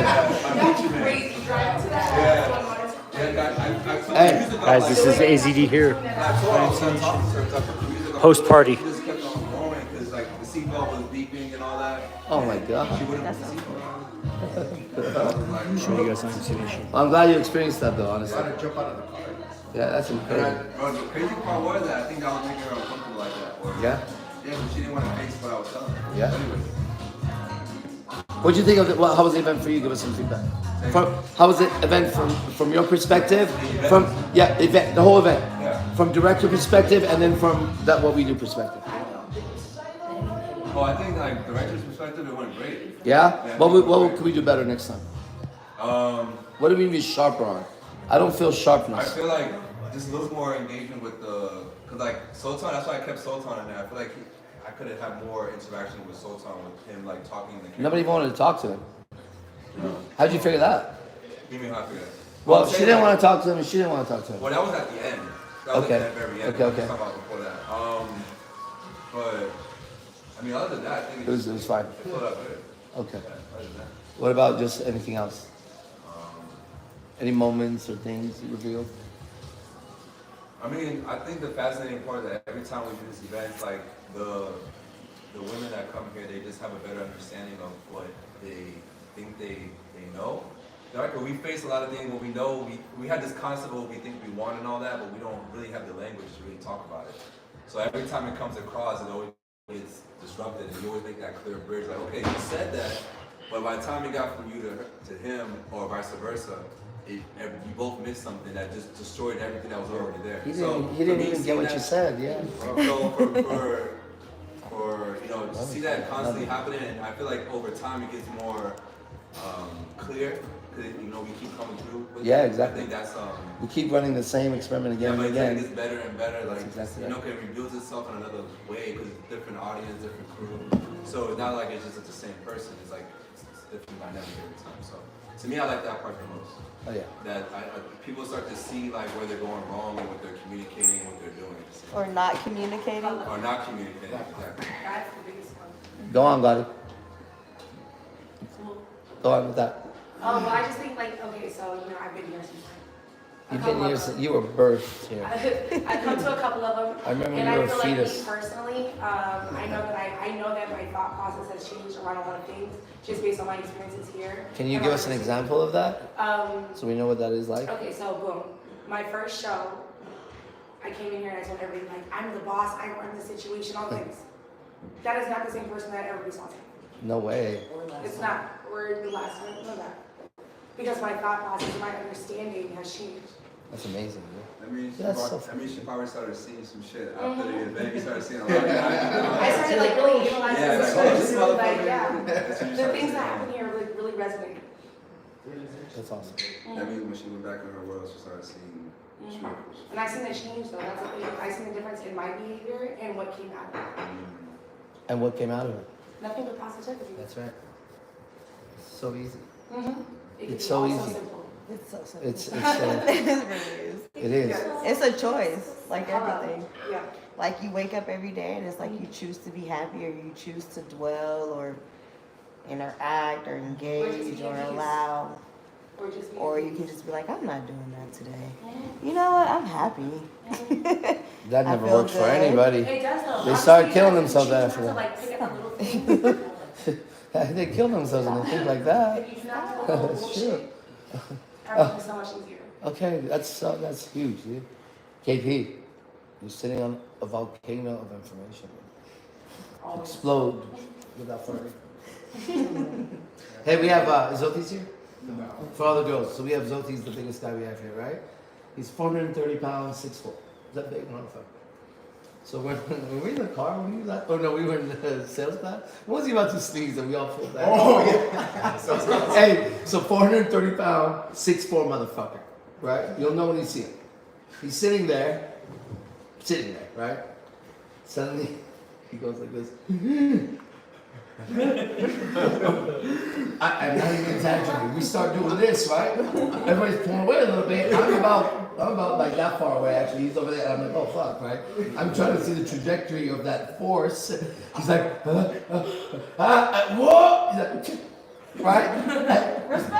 crazy driving to that. Hey, Guys, this is AZD here. Post party. She just kept on going because like the seatbelt was beeping and all that. oh my God. She wouldn't put the seatbelt on. Show you guys something situation. I'm glad you experienced that though, honestly. Gotta jump out of the car. Yeah, that's incredible. Bro, the crazy part was that I think that was making her uncomfortable like that. Or, Yeah? Yeah, but she didn't want to face what I was telling her. Yeah. Anyway. What'd you think of it? How was the event for you? Give us some feedback. How was the event from your perspective? From event, the whole event. Yeah. From director perspective, and then from that what we do perspective. Oh, I think like director's perspective, it went great. Yeah. Yeah, What could we do better next time? What do we be sharper on? I don't feel I sharpness. feel like just a little more engagement with the, cause like Sultan, that's why I kept Sultan in there. I feel like I could have had more interaction with Sultan, with him like talking in the camera. Nobody even wanted to talk to him. How'd you figure that? You mean how I figured that? Well, I'm she saying, didn't like- want to talk to him, and she didn't want to talk to him. Well, that was at the end. That was Okay. at the very end. Okay, I'm okay. talking about before that. But I mean, other than that, I think It was fine. it flowed out good. Okay. Other than that. What about just anything else? Any moments or things you revealed? I mean, I think the fascinating part is that every time we do this event, it's like the women that come here, they just have a better understanding of what they think they know. Like when we face a lot of things, when we know we have this concept of what we think we want and all that, but we don't really have the language to really talk about it. So every time it comes across, it always gets disrupted, and you always make that clear bridge. Like, okay, you said that, but by the time it got from you to him, or vice versa, you both missed something that just destroyed everything that was already there. He So, didn't for me, even seeing get what that- you said. Yeah. So for you know, to see that constantly happening, and I feel like over time it gets more clear because you know we keep coming through. With Yeah, it. exactly. I think that's We keep running the same experiment yeah, again but and it again. gets better and better. Like exactly you know, right. it reveals itself in another way because it's different audience, different crew. So it's not like it's just the same person. It's like it's different dynamic every time. So to me, I like that part the most. Oh yeah. That people start to see like where they're going wrong and what they're communicating and what they're doing. Or not communicating. Or not communicating, exactly. That's the biggest one. Go on, Gotti. Go on with that. Well, I just think like, okay, so, you know, I've been here since You've been here since you were birthed here. I've come to a couple of them. I remember when and you were I a feel like me fetus. personally, I know that my thought process has changed around a lot of things just based on my experiences here. Can you And give my us an understanding. example of that Um, so we know what that is like? okay, so boom, my first show, I came in here and I told everybody like, I'm the boss, I run the situation, all things. That is not the same person that everybody saw me. No way. It's not. We're the last one. No, that. Because my thought process, my understanding has changed. That's amazing. I mean, That's so she probably started seeing some shit after the event. You started seeing a lot of guys. I started like really analyzing Yeah, this like, oh, stuff, this really, like, motherfucker. yeah. That's what you The started things that seeing. happen here like really resonate. That's awesome. That means when she went back in her world, she started seeing shit. And I seen the change though. That's the thing. I seen the difference in my behavior and what came out of it. And what came out of it? Nothing but positivity. That's right. It's so easy. Mm-hmm. It's so easy. Simple. It's so simple. It's It really is. it is. Yes. It's a choice, like everything. Yeah. Like you wake up every day and it's like you choose to be happy or you choose to dwell or interact or engage be or at peace. allow. Or just be. Or you can just be like, I'm not doing that today. You know what? I'm happy. That I never feel works for good. anybody. It does though. They Honestly, start you killing have to themselves choose after not to, that. like, pick up the little things. They kill themselves and they think like that. If you do not do the little That's true. bullshit, everything is so much easier. Okay, that's huge, dude. KP, you're sitting on a volcano of information. Always. Explode without farting. Hey, we have Zoti's here? For all the girls. So we have Zoti's the biggest guy we have here, right? He's 430 pounds, 6'4". Is that big? Motherfucker. So when were we in the car when you left? Oh no, we were in the sales class. When was he about to sneeze and we all pulled back? Oh yeah. Hey, so 430 pound, 6'4" motherfucker, right? You'll know when you see him. He's sitting there, right? Suddenly, he goes like this. I'm not even exaggerating. We start doing this, right? Everybody's pulling away a little bit. I'm about like that far away actually. He's over there. And I'm like, oh fuck, right? I'm trying to see the trajectory of that force. He's like, whoa! He's like, right? Respect.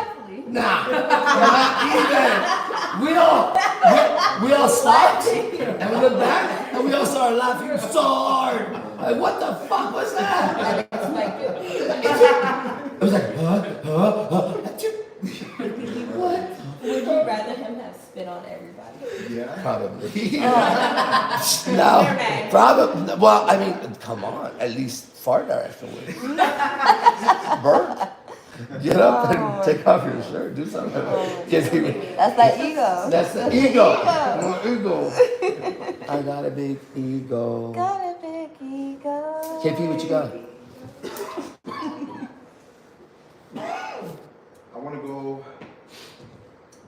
Nah, not even. We all stopped and we looked back and we all started laughing so hard. Like, what the fuck was that? It was like, what? Would you rather him have spit on everybody? Yeah. Probably. No, probably. Well, I mean, come on. At least fart afterwards. Burn. Get up and take off your shirt. Do something. That's that ego. That's the ego. My ego. I got a big ego. Got a big ego. KP, what you got?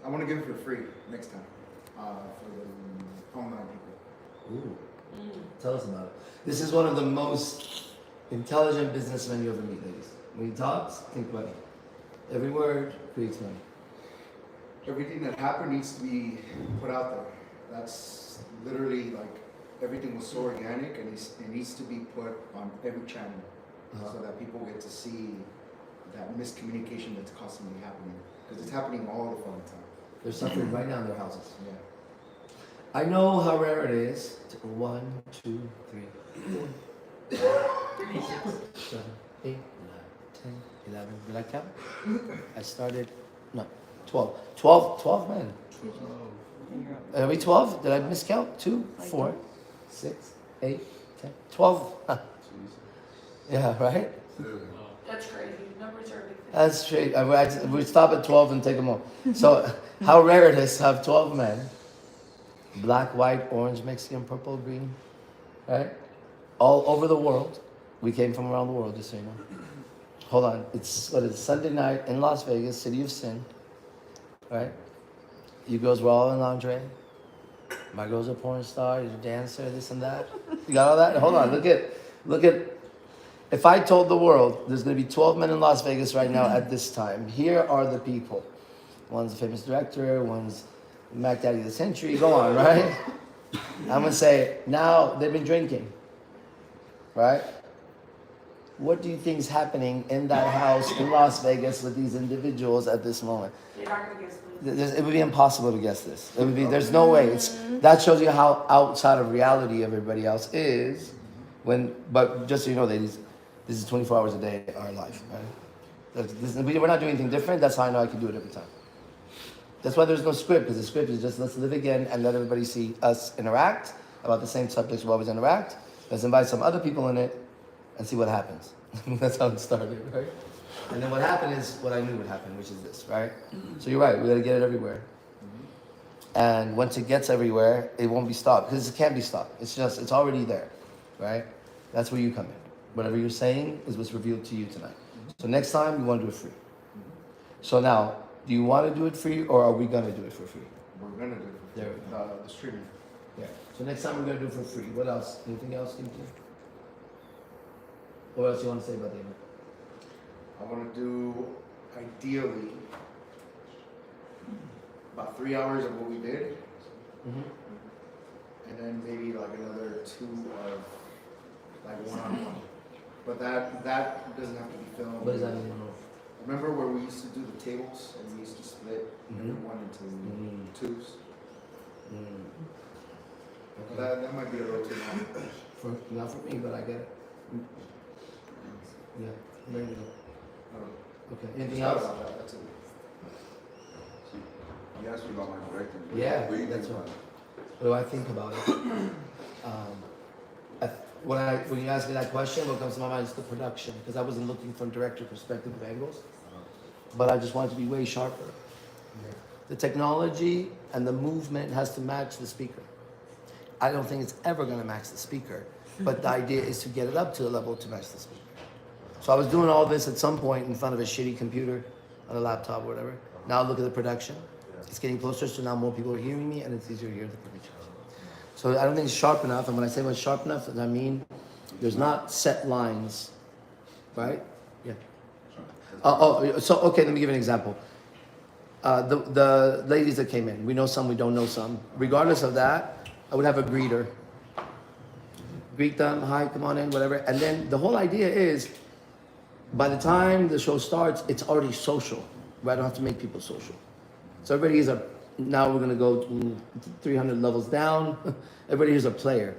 I want to give it for free next time for the online people. Ooh. Tell us about it. This is one of the most intelligent businessmen you ever meet, ladies. When he talks, think money. Every word creates money. Everything that happened needs to be put out there. That's literally like everything was so organic, and it needs to be put on every channel so that people get to see that miscommunication that's constantly happening, because it's happening all the fucking time. They're suffering right now in their houses. Yeah. I know how rare it is. 1, 2, 3, 4, 5, 6, 7, 8, 9, 10, 11. Did I count? I started, no, 12. 12 men. Are we 12? Did I miscount? 2, 4, 6, 8, 10, 12. Huh. Yeah, right? That's crazy. Numbers are a big thing. That's straight. We stop at 12 and take them all. So, how rare it is to have 12 men. Black, white, orange, Mexican, purple, green. Right? All over the world. We came from around the world, just so you know. Hold on. It's Sunday night in Las Vegas, City of Sin. Right? You girls were all in lingerie. My girl's a porn star, you're a dancer, this and that. You got all that? Hold on, look at. If I told the world there's going to be 12 men in Las Vegas right now at this time, here are the people. One's a famous director, one's Mac Daddy of the Century, go on, right? I'm going to say, now they've been drinking, right? What do you think is happening in that house in Las Vegas with these individuals at this moment? You're not gonna guess this. It would be impossible to guess this. It would be, there's no way. That shows you how outside of reality everybody else is. But just so you know, ladies, this is 24 hours a day of our life, right? We're not doing anything different. That's how I know I can do it every time. That's why there's no script, because the script is just let's live again and let everybody see us interact about the same subjects we always interact. Let's invite some other people in it and see what happens. That's how it started, right? And then what happened is what I knew would happen, which is this, right? So you're right, we gotta get it everywhere. And once it gets everywhere, it won't be stopped, because it can't be stopped. It's already there, right? That's where you come in. Whatever you're saying is what's revealed to you tonight. So next time, you want to do it free. So now, do you want to do it free, or are we going to do it for free? We're gonna do it for There we the streaming. Yeah. So next time, we're going to do it for free. What else? Anything else, Kim? What else you want to say about the event? I want to do, ideally, about 3 hours of what we did, and then maybe like another 2 of like one-on-one. But that doesn't have to be filmed. What does that mean? Remember where we used to do the tables and we used to split everyone into twos? Okay. That might be a little too long. Not for me, but I get it. Yeah. There you go. Okay. Anything Just thought else? about that, that's it. You asked me about my directing. Yeah, What do you that's think right. about it? What do I think about it? When you ask me that question, what comes to my mind is the production, because I wasn't looking from director perspective of angles, but I just wanted to be way sharper. The technology and the movement has to match the speaker. I don't think it's ever going to match the speaker, but the idea is to get it up to the level to match the speaker. So I was doing all this at some point in front of a shitty computer on a laptop or whatever. Now look at the production. It's getting closer, so now more people are hearing me, and it's easier to hear the production. So I don't think it's sharp enough, and when I say it's sharp enough, I mean there's not set lines, right? Yeah. So okay, let me give you an example. The ladies that came in, we know some, we don't know some. Regardless of that, I would have a greeter. Greet them, hi, come on in, whatever. And then the whole idea is, by the time the show starts, it's already social. Right? I don't have to make people social. So everybody is a, now we're gonna go 300 levels down. Everybody is a player.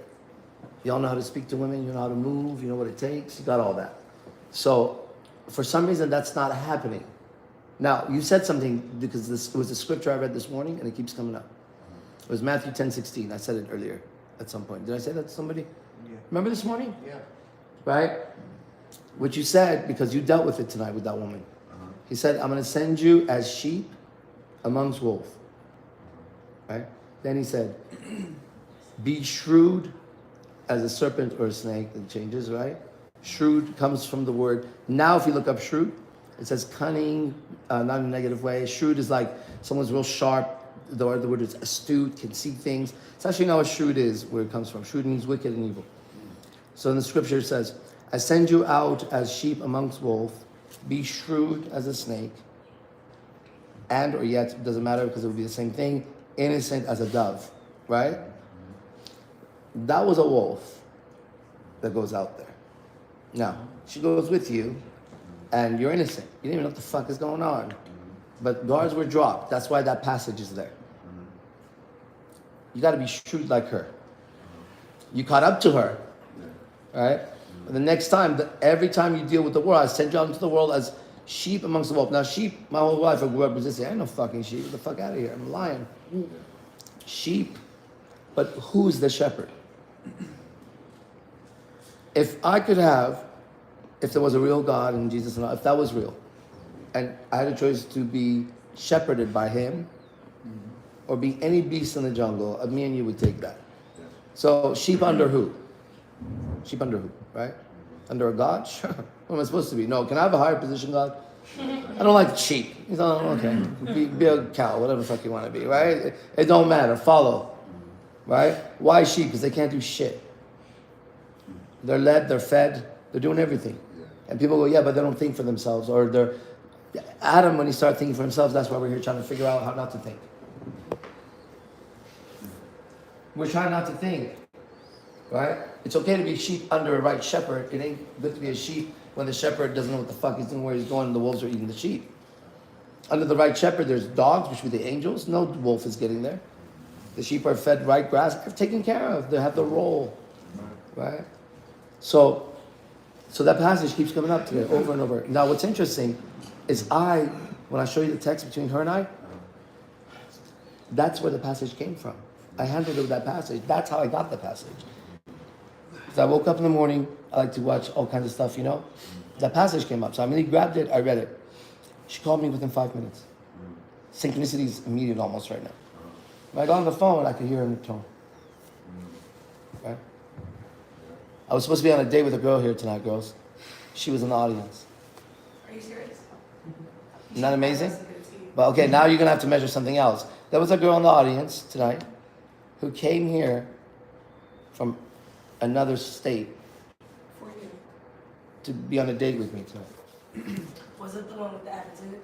Y'all know how to speak to women, you know how to move, you know what it takes, you got all that. So for some reason that's not happening. Now, you said something because it was the scripture I read this morning and it keeps coming up. It was Matthew 10:16. I said it earlier at some point. Did I say that to somebody? Yeah. Remember this morning? Yeah. Right? What you said, because you dealt with it tonight with that woman. He said, I'm going to send you as sheep amongst wolves. Right? Then he said, be shrewd as a serpent or a snake. It changes, right? Shrewd comes from the word. Now, if you look up shrewd, it says cunning, not in a negative way. Shrewd is like someone's real sharp. The word is astute, can see things. It's actually not what shrewd is, where it comes from. Shrewd means wicked and evil. So in the scripture it says, I send you out as sheep amongst wolves. Be shrewd as a snake. And or yet, it doesn't matter because it would be the same thing. Innocent as a dove. Right? That was a wolf that goes out there. Now, she goes with you, and you're innocent. You didn't even know what the fuck is going on. But guards were dropped. That's why that passage is there. You got to be shrewd like her. You caught up to her. Right? But the next time, every time you deal with the world, I send you out into the world as sheep amongst the wolves. Now, sheep, my whole life I grew up resisting. I ain't no fucking sheep. Get the fuck out of here. I'm a lion. Sheep. But who's the shepherd? If I could have, if there was a real God and Jesus, and if that was real, and I had a choice to be shepherded by him or be any beast in the jungle, me and you would take that. So sheep under who? Sheep under who, right? Under a God? Sure. What am I supposed to be? No, can I have a higher position, God? I don't like sheep. He's like, okay, be a cow, whatever the fuck you want to be, right? It don't matter, follow, right? Why sheep? Because they can't do shit. They're led, they're fed, they're doing everything. And people go, yeah, but they don't think for themselves. Or they're, Adam, when he started thinking for himself, that's why we're here trying to figure out how not to think. We're trying not to think, right? It's okay to be sheep under a right shepherd. It ain't good to be a sheep when the shepherd doesn't know what the fuck he's doing, where he's going, and the wolves are eating the sheep. Under the right shepherd, there's dogs, which would be the angels. No wolf is getting there. The sheep are fed right grass, they're taken care of. They have the role, right? So that passage keeps coming up today over and over. Now, what's interesting is when I show you the text between her and I, that's where the passage came from. I handled it with that passage. That's how I got the passage. Because I woke up in the morning, I like to watch all kinds of stuff, you know? That passage came up. So I immediately grabbed it, I read it. She called me within 5 minutes. Synchronicity is immediate almost right now. When I got on the phone, I could hear her in the tone. Right? I was supposed to be on a date with a girl here tonight, girls. She was in the audience. Are you serious? Isn't that amazing? But okay, now you're going to have to measure something else. There was a girl in the audience tonight who came here from another state For you. to be on a date with me tonight. Was it the one with the attitude?